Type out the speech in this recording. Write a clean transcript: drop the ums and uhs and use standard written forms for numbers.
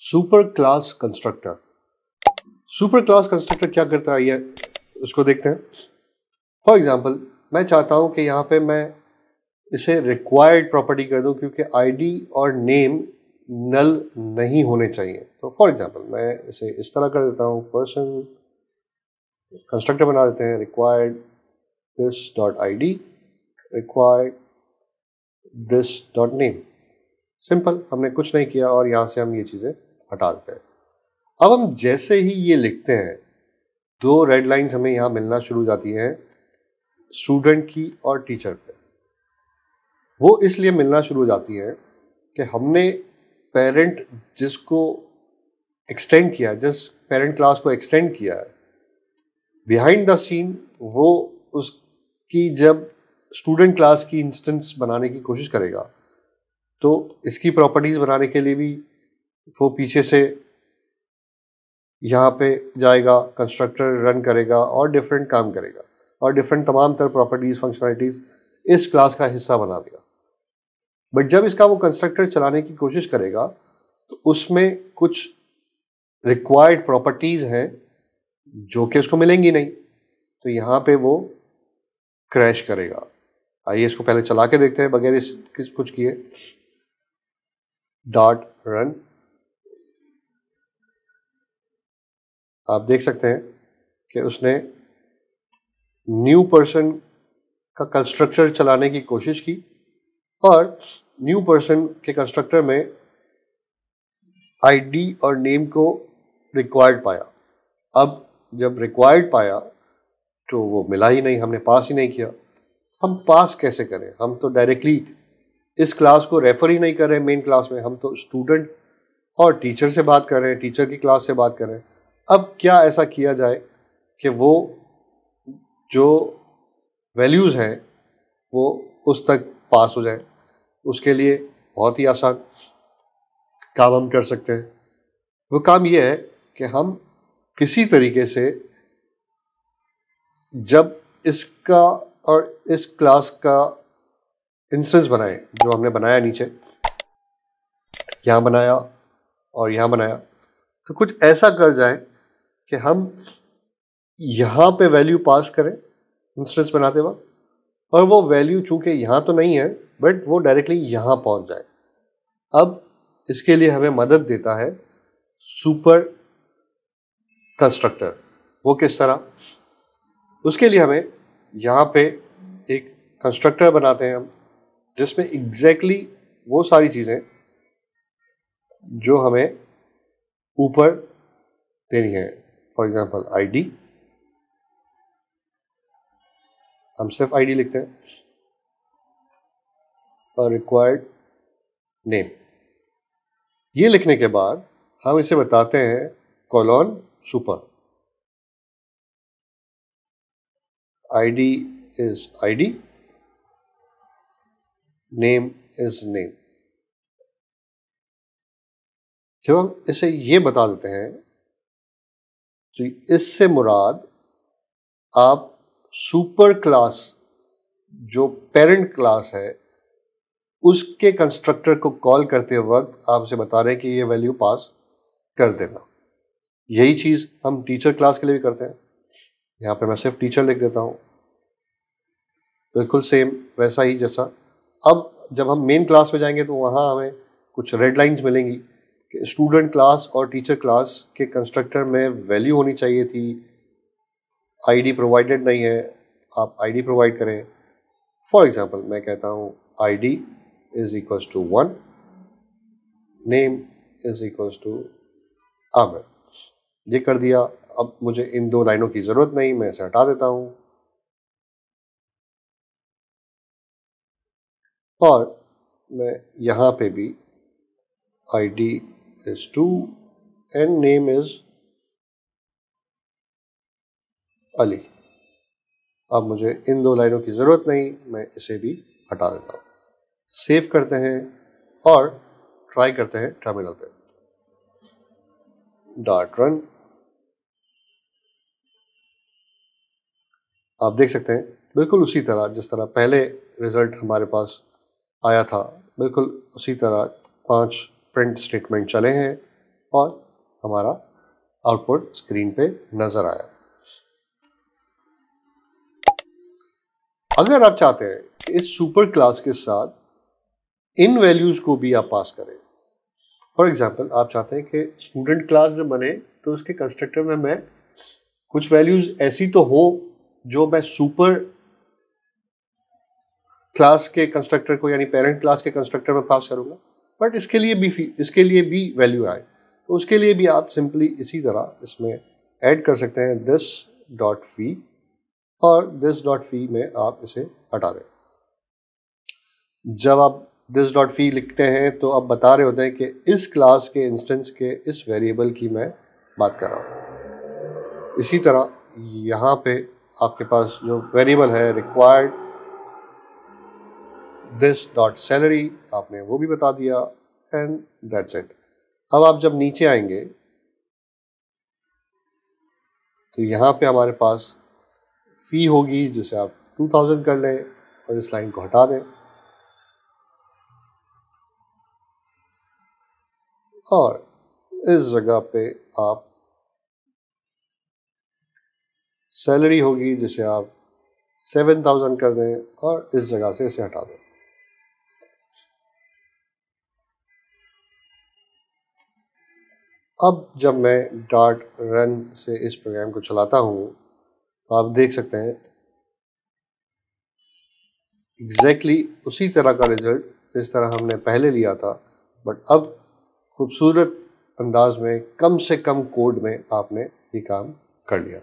Super class constructor. Super class constructor क्या करता है ये उसको देखते हैं। फॉर एग्जांपल मैं चाहता हूं कि यहाँ पे मैं इसे रिक्वायर्ड प्रॉपर्टी कर दूं क्योंकि आईडी और नेम नल नहीं होने चाहिए। तो फॉर एग्जांपल मैं इसे इस तरह कर देता हूं, पर्सन कंस्ट्रक्टर बना देते हैं, required this dot ID, required this dot name. Simple, हमने कुछ नहीं किया और यहाँ से हम ये चीज़ें हटा देते हैं। अब हम जैसे ही ये लिखते हैं, दो रेड लाइंस हमें यहाँ मिलना शुरू हो जाती हैं स्टूडेंट की और टीचर पे। वो इसलिए मिलना शुरू हो जाती है कि हमने पेरेंट जिसको एक्सटेंड किया, जिस पेरेंट क्लास को एक्सटेंड किया है, बिहाइंड द सीन वो उसकी जब स्टूडेंट क्लास की इंस्टेंस बनाने की कोशिश करेगा तो इसकी प्रॉपर्टीज बनाने के लिए भी वो पीछे से यहाँ पे जाएगा, कंस्ट्रक्टर रन करेगा और डिफरेंट काम करेगा और डिफरेंट तमाम तरह प्रॉपर्टीज फंक्शनलिटीज इस क्लास का हिस्सा बना देगा। बट जब इसका वो कंस्ट्रक्टर चलाने की कोशिश करेगा तो उसमें कुछ रिक्वायर्ड प्रॉपर्टीज हैं जो कि उसको मिलेंगी नहीं, तो यहाँ पे वो क्रैश करेगा। आइए इसको पहले चला के देखते हैं बगैर इस कुछ किए। डॉट रन, आप देख सकते हैं कि उसने न्यू पर्सन का कंस्ट्रक्टर चलाने की कोशिश की और न्यू पर्सन के कंस्ट्रक्टर में आईडी और नेम को रिक्वायर्ड पाया। अब जब रिक्वायर्ड पाया तो वो मिला ही नहीं, हमने पास ही नहीं किया। हम पास कैसे करें? हम तो डायरेक्टली इस क्लास को रेफर ही नहीं कर रहे मेन क्लास में, हम तो स्टूडेंट और टीचर से बात कर रहे हैं, टीचर की क्लास से बात कर रहे हैं। अब क्या ऐसा किया जाए कि वो जो वैल्यूज़ हैं वो उस तक पास हो जाए? उसके लिए बहुत ही आसान काम हम कर सकते हैं। वो काम ये है कि हम किसी तरीके से जब इसका और इस क्लास का इंस्टेंस बनाए, जो हमने बनाया नीचे, यहाँ बनाया और यहाँ बनाया, तो कुछ ऐसा कर जाए कि हम यहाँ पे वैल्यू पास करें इंस्टेंस बनाते वक्त, और वो वैल्यू चूंकि यहाँ तो नहीं है बट वो डायरेक्टली यहाँ पहुँच जाए। अब इसके लिए हमें मदद देता है सुपर कंस्ट्रक्टर। वो किस तरह? उसके लिए हमें यहाँ पे एक कंस्ट्रक्टर बनाते हैं हम, जिसमें एग्जैक्टली वो सारी चीज़ें जो हमें ऊपर देनी है। फॉर एग्जांपल आईडी, हम सिर्फ आईडी लिखते हैं, और रिक्वायर्ड नेम। ये लिखने के बाद हम इसे बताते हैं colon super. ID is ID, name is name. जब हम इसे ये बता देते हैं तो इससे मुराद आप सुपर क्लास जो पेरेंट क्लास है उसके कंस्ट्रक्टर को कॉल करते वक्त आप उसे बता रहे हैं कि ये वैल्यू पास कर देना। यही चीज़ हम टीचर क्लास के लिए भी करते हैं। यहाँ पे मैं सिर्फ टीचर लिख देता हूँ, बिल्कुल सेम वैसा ही जैसा। अब जब हम मेन क्लास में जाएंगे तो वहाँ हमें कुछ रेड लाइंस मिलेंगी कि स्टूडेंट क्लास और टीचर क्लास के कंस्ट्रक्टर में वैल्यू होनी चाहिए थी, आईडी प्रोवाइडेड नहीं है, आप आईडी प्रोवाइड करें। फॉर एग्जांपल मैं कहता हूँ ID is equals to 1, name is equals to Aamir. ये कर दिया। अब मुझे इन दो लाइनों की ज़रूरत नहीं, मैं इसे हटा देता हूँ और मैं यहाँ पे भी ID is 2 and name is Ali. अब मुझे इन दो लाइनों की ज़रूरत नहीं, मैं इसे भी हटा देता हूँ। सेव करते हैं और ट्राई करते हैं टर्मिनल पे। डॉट रन, आप देख सकते हैं बिल्कुल उसी तरह जिस तरह पहले रिजल्ट हमारे पास आया था, बिल्कुल उसी तरह 5 प्रिंट स्टेटमेंट चले हैं और हमारा आउटपुट स्क्रीन पे नजर आया। अगर आप चाहते हैं कि इस सुपर क्लास के साथ इन वैल्यूज को भी आप पास करें, फॉर एग्जाम्पल आप चाहते हैं कि स्टूडेंट क्लास जब बने तो उसके कंस्ट्रक्टर में मैं कुछ वैल्यूज ऐसी तो हो जो मैं सुपर क्लास के कंस्ट्रक्टर को यानी पेरेंट क्लास के कंस्ट्रक्टर में पास करूंगा, बट इसके लिए भी वैल्यू आए, तो उसके लिए भी आप सिंपली इसी तरह इसमें ऐड कर सकते हैं दिस डॉट फी, और दिस डॉट फी में आप इसे हटा दें। जब आप दिस डॉट फी लिखते हैं तो आप बता रहे होते हैं कि इस क्लास के इंस्टेंस के इस वेरिएबल की मैं बात कर रहा हूँ। इसी तरह यहाँ पे आपके पास जो वेरिएबल है रिक्वायर्ड दिस डॉट सैलरी, आपने वो भी बता दिया, एंड दैट्स इट। अब आप जब नीचे आएंगे तो यहाँ पे हमारे पास फी होगी जिसे आप 2000 कर लें और इस लाइन को हटा दें, और इस जगह पे आप सैलरी होगी जिसे आप 7000 कर दें और इस जगह से इसे हटा दें। अब जब मैं डार्ट रन से इस प्रोग्राम को चलाता हूँ तो आप देख सकते हैं एग्जैक्टली उसी तरह का रिजल्ट जिस तरह हमने पहले लिया था, बट अब खूबसूरत अंदाज में कम से कम कोड में आपने ये काम कर लिया।